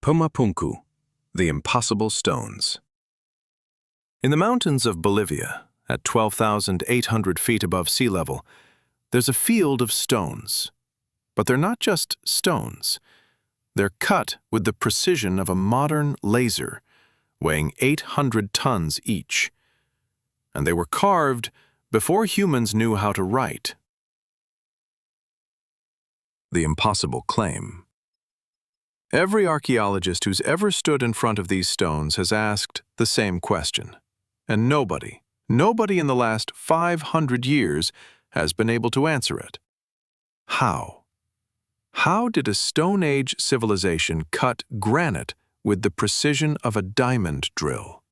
Puma Punku, the impossible stones. In the mountains of Bolivia, at 12,800 feet above sea level, there's a field of stones. But they're not just stones. They're cut with the precision of a modern laser, weighing 800 tons each. And they were carved before humans knew how to write. The impossible claim. Every archaeologist who's ever stood in front of these stones has asked the same question. And nobody in the last 500 years has been able to answer it. How? How did a Stone Age civilization cut granite with the precision of a diamond drill?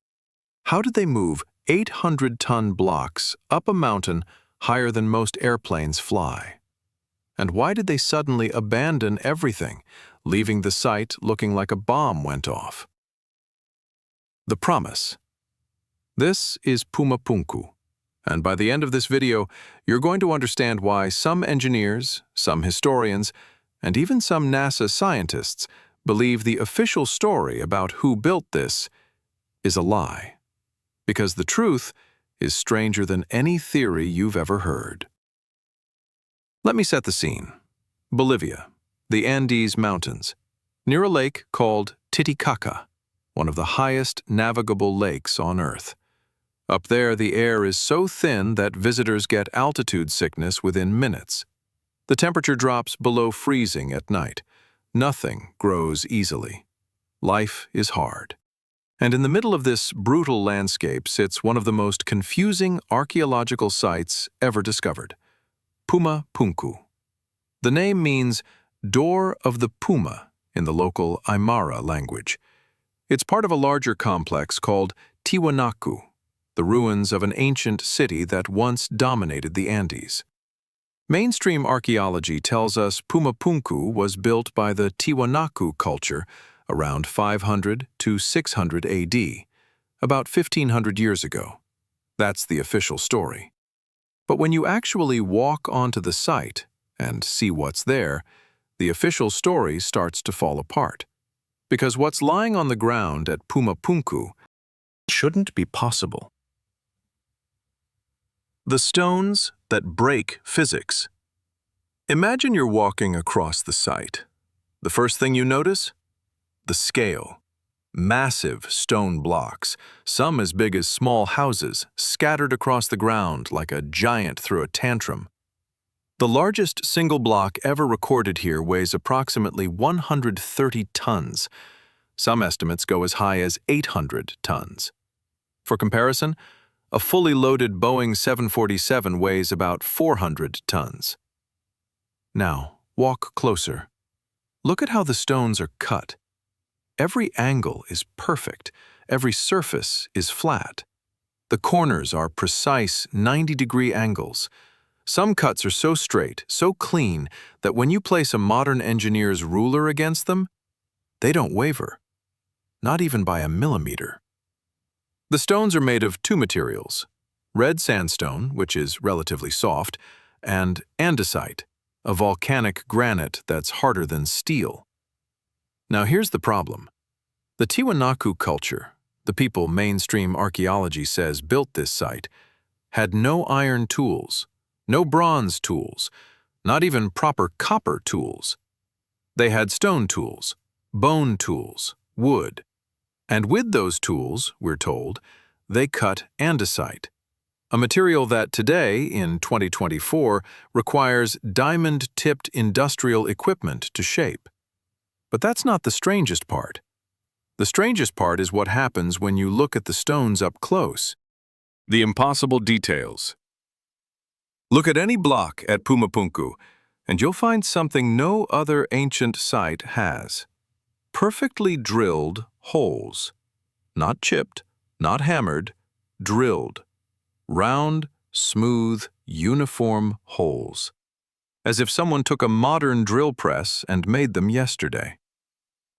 How did they move 800-ton blocks up a mountain higher than most airplanes fly? And why did they suddenly abandon everything, leaving the site looking like a bomb went off? The promise. This is Puma Punku, and by the end of this video, you're going to understand why some engineers, some historians, and even some NASA scientists believe the official story about who built this is a lie. Because the truth is stranger than any theory you've ever heard. Let me set the scene. Bolivia, the Andes Mountains, near a lake called Titicaca, one of the highest navigable lakes on Earth. Up there, the air is so thin that visitors get altitude sickness within minutes. The temperature drops below freezing at night. Nothing grows easily. Life is hard. And in the middle of this brutal landscape sits one of the most confusing archaeological sites ever discovered. Puma Punku. The name means Door of the Puma in the local Aymara language. It's part of a larger complex called Tiwanaku, the ruins of an ancient city that once dominated the Andes. Mainstream archaeology tells us Puma Punku was built by the Tiwanaku culture around 500 to 600 AD, about 1,500 years ago. That's the official story. But when you actually walk onto the site and see what's there, the official story starts to fall apart. Because what's lying on the ground at Puma Punku shouldn't be possible. The stones that break physics. Imagine you're walking across the site. The first thing you notice? The scale. Massive stone blocks, some as big as small houses, scattered across the ground like a giant threw a tantrum. The largest single block ever recorded here weighs approximately 130 tons. Some estimates go as high as 800 tons. For comparison, a fully loaded Boeing 747 weighs about 400 tons. Now, walk closer. Look at how the stones are cut. Every angle is perfect. Every surface is flat. The corners are precise 90-degree angles. Some cuts are so straight, so clean, that when you place a modern engineer's ruler against them, they don't waver. Not even by a millimeter. The stones are made of two materials: red sandstone, which is relatively soft, and andesite, a volcanic granite that's harder than steel. Now here's the problem. The Tiwanaku culture, the people mainstream archaeology says built this site, had no iron tools, no bronze tools, not even proper copper tools. They had stone tools, bone tools, wood. And with those tools, we're told, they cut andesite, a material that today, in 2024, requires diamond-tipped industrial equipment to shape. But that's not the strangest part. The strangest part is what happens when you look at the stones up close. The impossible details. Look at any block at Puma Punku, and you'll find something no other ancient site has. Perfectly drilled holes. Not chipped, not hammered, drilled. Round, smooth, uniform holes. As if someone took a modern drill press and made them yesterday.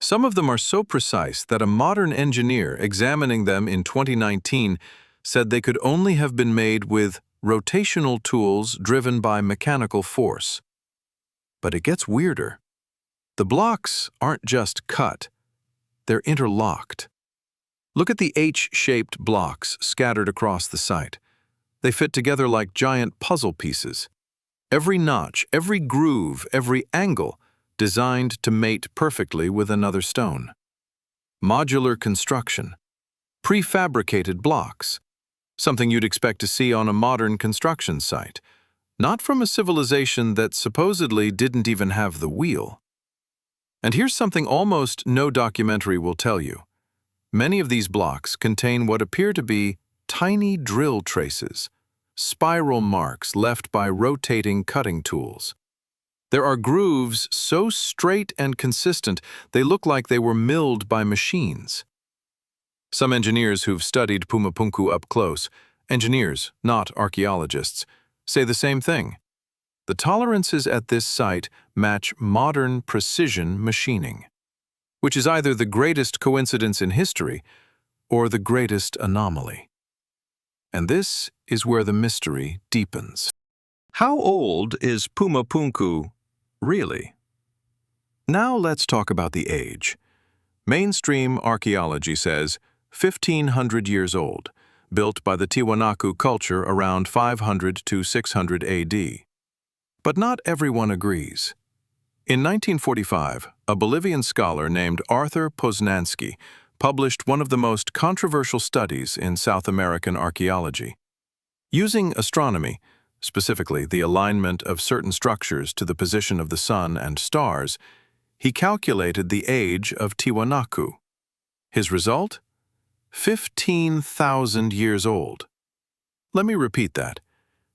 Some of them are so precise that a modern engineer examining them in 2019 said they could only have been made with rotational tools driven by mechanical force. But it gets weirder. The blocks aren't just cut. they're interlocked. Look at the H-shaped blocks scattered across the site. They fit together like giant puzzle pieces. Every notch, every groove, every angle designed to mate perfectly with another stone. Modular construction. Prefabricated blocks. Something you'd expect to see on a modern construction site, not from a civilization that supposedly didn't even have the wheel. And here's something almost no documentary will tell you. Many of these blocks contain what appear to be tiny drill traces, spiral marks left by rotating cutting tools. There are grooves so straight and consistent they look like they were milled by machines. Some engineers who've studied Puma Punku up close, engineers, not archaeologists, say the same thing. The tolerances at this site match modern precision machining, which is either the greatest coincidence in history or the greatest anomaly. And this is where the mystery deepens. How old is Puma Punku really? Now let's talk about the age. Mainstream archaeology says 1,500 years old, built by the Tiwanaku culture around 500 to 600 AD. But not everyone agrees. In 1945, a Bolivian scholar named Arthur Poznański published one of the most controversial studies in South American archaeology. Using astronomy, specifically the alignment of certain structures to the position of the sun and stars, he calculated the age of Tiwanaku. His result? 15,000 years old. Let me repeat that.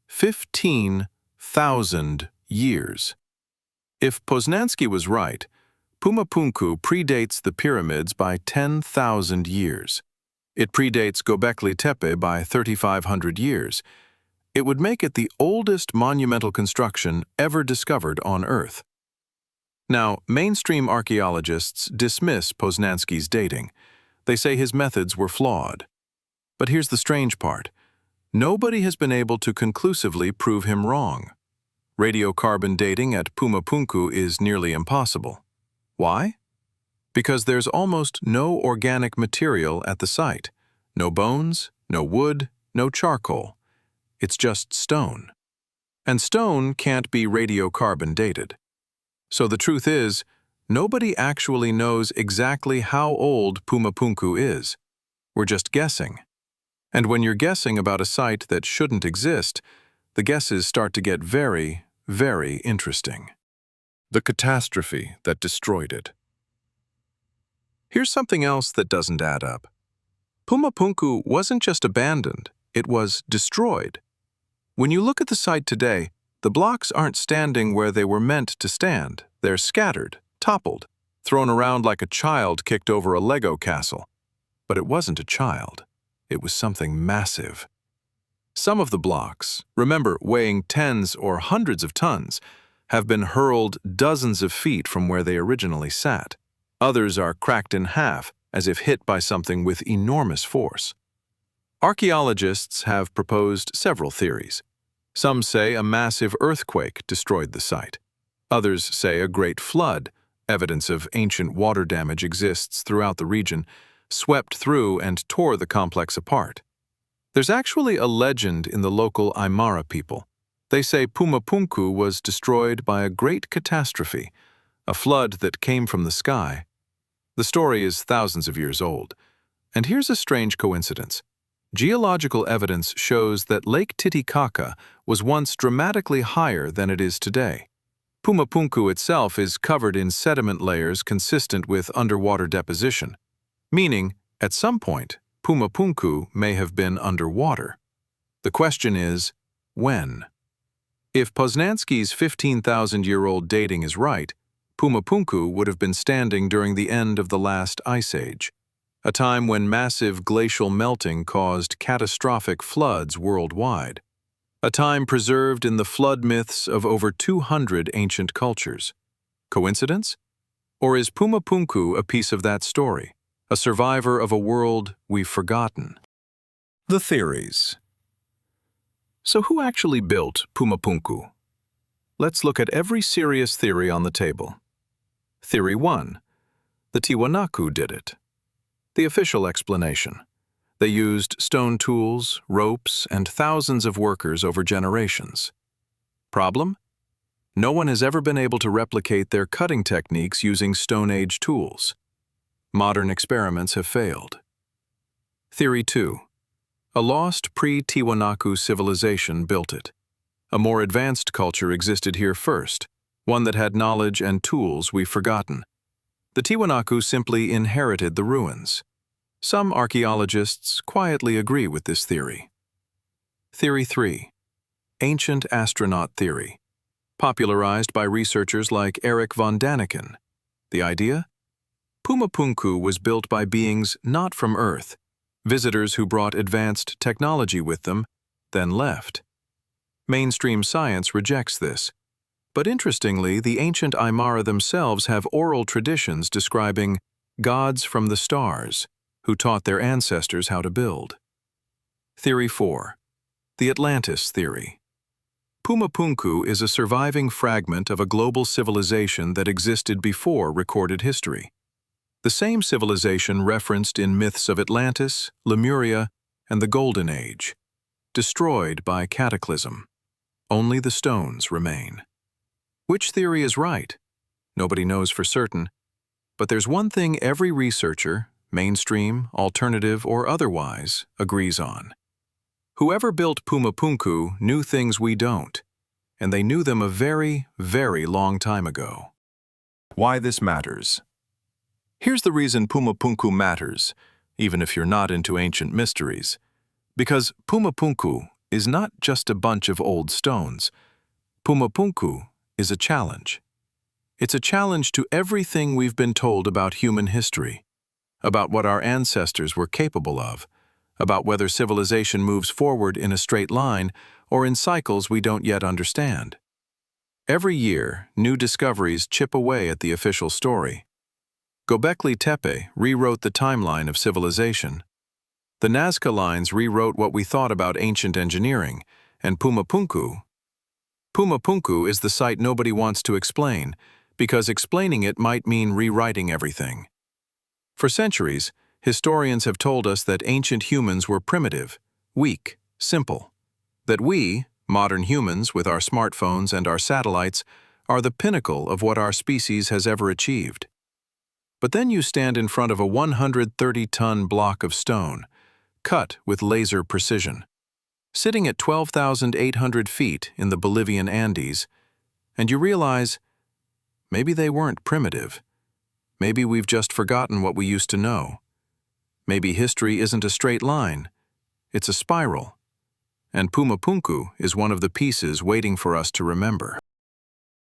15,000 years. If Poznański was right, Puma Punku predates the pyramids by 10,000 years. It predates Göbekli Tepe by 3,500 years. It would make it the oldest monumental construction ever discovered on Earth. Now, mainstream archaeologists dismiss Poznański's dating. They say his methods were flawed. But here's the strange part. Nobody has been able to conclusively prove him wrong. Radiocarbon dating at Puma Punku is nearly impossible. Why? Because there's almost no organic material at the site. No bones, no wood, no charcoal. It's just stone. And stone can't be radiocarbon dated. So the truth is, nobody actually knows exactly how old Puma Punku is. We're just guessing. And when you're guessing about a site that shouldn't exist, the guesses start to get very, very interesting. The catastrophe that destroyed it. Here's something else that doesn't add up. Puma Punku wasn't just abandoned, it was destroyed. When you look at the site today, the blocks aren't standing where they were meant to stand. They're scattered, toppled, thrown around like a child kicked over a Lego castle. But it wasn't a child. It was something massive. Some of the blocks, remember weighing tens or hundreds of tons, have been hurled dozens of feet from where they originally sat. Others are cracked in half, as if hit by something with enormous force. Archaeologists have proposed several theories. Some say a massive earthquake destroyed the site. Others say a great flood, evidence of ancient water damage exists throughout the region, swept through and tore the complex apart. There's actually a legend in the local Aymara people. They say Puma Punku was destroyed by a great catastrophe, a flood that came from the sky. The story is thousands of years old. And here's a strange coincidence. Geological evidence shows that Lake Titicaca was once dramatically higher than it is today. Puma Punku itself is covered in sediment layers consistent with underwater deposition, meaning, at some point, Puma Punku may have been underwater. The question is, when? If Poznański's 15,000-year-old dating is right, Puma Punku would have been standing during the end of the last ice age, a time when massive glacial melting caused catastrophic floods worldwide, a time preserved in the flood myths of over 200 ancient cultures. Coincidence? Or is Puma Punku a piece of that story, a survivor of a world we've forgotten? The theories. So who actually built Puma Punku? Let's look at every serious theory on the table. Theory 1. The Tiwanaku did it. The official explanation: they used stone tools, ropes, and thousands of workers over generations. Problem? No one has ever been able to replicate their cutting techniques using Stone Age tools. Modern experiments have failed. Theory 2. A lost pre-Tiwanaku civilization built it. A more advanced culture existed here first, one that had knowledge and tools we've forgotten. The Tiwanaku simply inherited the ruins. Some archaeologists quietly agree with this theory. Theory 3. Ancient astronaut theory, popularized by researchers like Erich von Daniken. The idea? Puma Punku was built by beings not from Earth, visitors who brought advanced technology with them, then left. Mainstream science rejects this. But interestingly, the ancient Aymara themselves have oral traditions describing gods from the stars who taught their ancestors how to build. Theory 4. The Atlantis theory. Puma Punku is a surviving fragment of a global civilization that existed before recorded history. The same civilization referenced in myths of Atlantis, Lemuria, and the Golden Age, destroyed by cataclysm. Only the stones remain. Which theory is right? Nobody knows for certain, but there's one thing every researcher, mainstream, alternative, or otherwise, agrees on. Whoever built Puma Punku knew things we don't, and they knew them a very, very long time ago. Why this matters. Here's the reason Puma Punku matters, even if you're not into ancient mysteries. Because Puma Punku is not just a bunch of old stones. Puma Punku is a challenge. It's a challenge to everything we've been told about human history, about what our ancestors were capable of, about whether civilization moves forward in a straight line or in cycles we don't yet understand. Every year, new discoveries chip away at the official story. Göbekli Tepe rewrote the timeline of civilization. The Nazca lines rewrote what we thought about ancient engineering, and Puma Punku is the site nobody wants to explain, because explaining it might mean rewriting everything. For centuries, historians have told us that ancient humans were primitive, weak, simple. That we, modern humans with our smartphones and our satellites, are the pinnacle of what our species has ever achieved. But then you stand in front of a 130-ton block of stone, cut with laser precision, sitting at 12,800 feet in the Bolivian Andes, and you realize maybe they weren't primitive. Maybe we've just forgotten what we used to know. Maybe history isn't a straight line, it's a spiral. And Puma Punku is one of the pieces waiting for us to remember.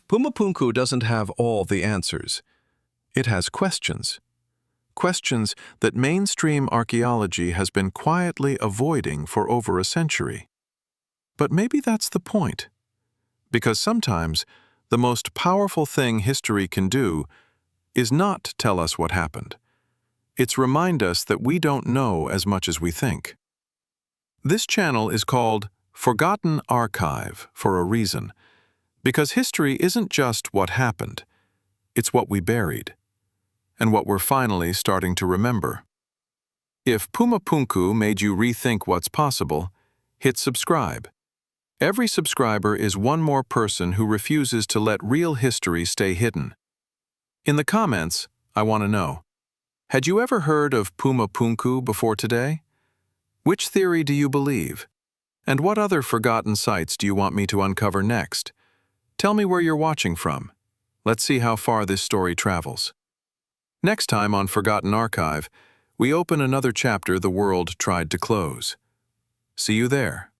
Puma Punku doesn't have all the answers. It has questions. Questions that mainstream archaeology has been quietly avoiding for over a century. But maybe that's the point. Because sometimes the most powerful thing history can do is not tell us what happened. It's remind us that we don't know as much as we think. This channel is called Forgotten Archive for a reason, because history isn't just what happened, it's what we buried, and what we're finally starting to remember. If Puma Punku made you rethink what's possible, hit subscribe. Every subscriber is one more person who refuses to let real history stay hidden. In the comments, I want to know, had you ever heard of Puma Punku before today? Which theory do you believe? And what other forgotten sites do you want me to uncover next? Tell me where you're watching from. Let's see how far this story travels. Next time on Forgotten Archive, we open another chapter the world tried to close. See you there.